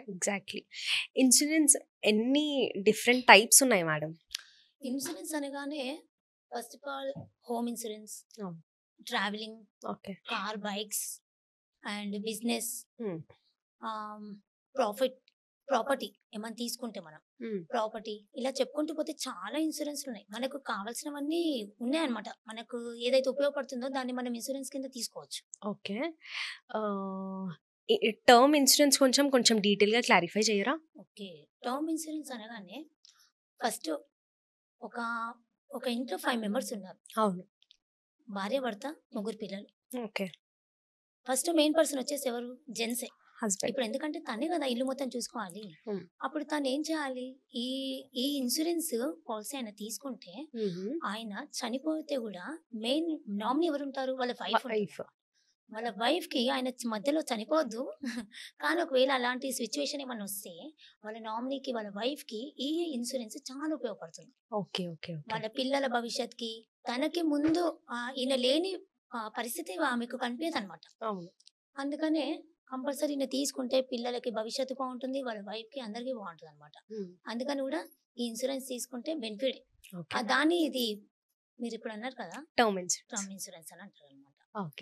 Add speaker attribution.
Speaker 1: Exactly. Insurance ఎన్ని different types ఉన్నాయి madam?
Speaker 2: Insurance అనగానే first of all home insurance,
Speaker 1: అవును.
Speaker 2: Travelling,
Speaker 1: okay.
Speaker 2: Car, bikes and business,
Speaker 1: hmm.
Speaker 2: Profit, property ఏమైనా తీసుకుంటే మనం
Speaker 1: హ్మ్.
Speaker 2: ప్రాపర్టీ ఇలా చెప్పుకుంటూ పోతే చాలా ఇన్సూరెన్స్‌లు ఉన్నాయి. మనకు కావాల్సినవన్నీ ఉన్నాయన్నమాట. మనకు ఏదైతే ఉపయోగపడుతుందో దాన్ని మనం ఇన్సూరెన్స్ కింద తీసుకోవచ్చు.
Speaker 1: ఓకే. ఆహ్, టర్మ్ ఇన్సూరెన్స్ కొంచెం డీటెయిల్‌గా క్లారిఫై చేయరా?
Speaker 2: ఓకే. టర్మ్ ఇన్సూరెన్స్ అనగానే ఫస్ట్ ఒక ఒక ఇంట్లో 5 మెంబర్స్ ఉన్నారు.
Speaker 1: అవును.
Speaker 2: భార్య, భర్త, ముగ్గురు పిల్లలు.
Speaker 1: ఓకే.
Speaker 2: ఫస్ట్ మెయిన్ పర్సన్ వచ్చేసి ఎవరు? జెంట్సే.
Speaker 1: హస్బెండ్.
Speaker 2: ఇప్పుడు ఎందుకంటే తనే కదా ఇల్లు మొత్తం చూసుకోవాలి.
Speaker 1: హ్మ్.
Speaker 2: అప్పుడు తనేం చేయాలి? ఈ ఈ ఇన్సూరెన్స్ పాలిసీ ఆయన తీసుకుంటే,
Speaker 1: హుహు.
Speaker 2: ఆయన చనిపోతే గూడా మెయిన్ నామినీ ఎవరుంటారు? వాళ్ళ వైఫ్
Speaker 1: వైఫ్.
Speaker 2: ఉంటుందన్నమాట. వాళ్ళ వైఫ్‌కి ఆయన మధ్యలో చనిపోవద్దు. కానీ ఒకవేళ అలాంటి సిట్యుయేషన్ ఏమన్నా వస్తే, వాళ్ళ నామినీకి, వాళ్ళ వైఫ్‌కి ఈ ఇన్సూరెన్స్ చాలా ఉపయోగపడుతుంది.
Speaker 1: ఓకే. ఓకే. ఓకే.
Speaker 2: వాళ్ళ పిల్లల భవిష్యత్‌కి, తనకి ముందు ఈయన లేని పరిస్థితి ఆమెకు కనిపియదనమాట.
Speaker 1: అవును.
Speaker 2: అందుకనే కంపల్సరీ ఈయన తీసుకుంటే పిల్లలకి భవిష్యత్తు బావుంటుంది. వాళ్ళ వైఫ్‌కి అందరికి బావుంటదనమాట.
Speaker 1: హ్మ్.
Speaker 2: అందుకని గూడా ఈ ఇన్సూరెన్స్ తీసుకుంటే బెనిఫిటే.
Speaker 1: ఓకే.
Speaker 2: దాన్ని ఇది మీరిప్పుడు అన్నారు కదా!
Speaker 1: Term insurance.
Speaker 2: టర్మ్ ఇన్సూరెన్స్ అని అంటారనమాట.
Speaker 1: ఓకే.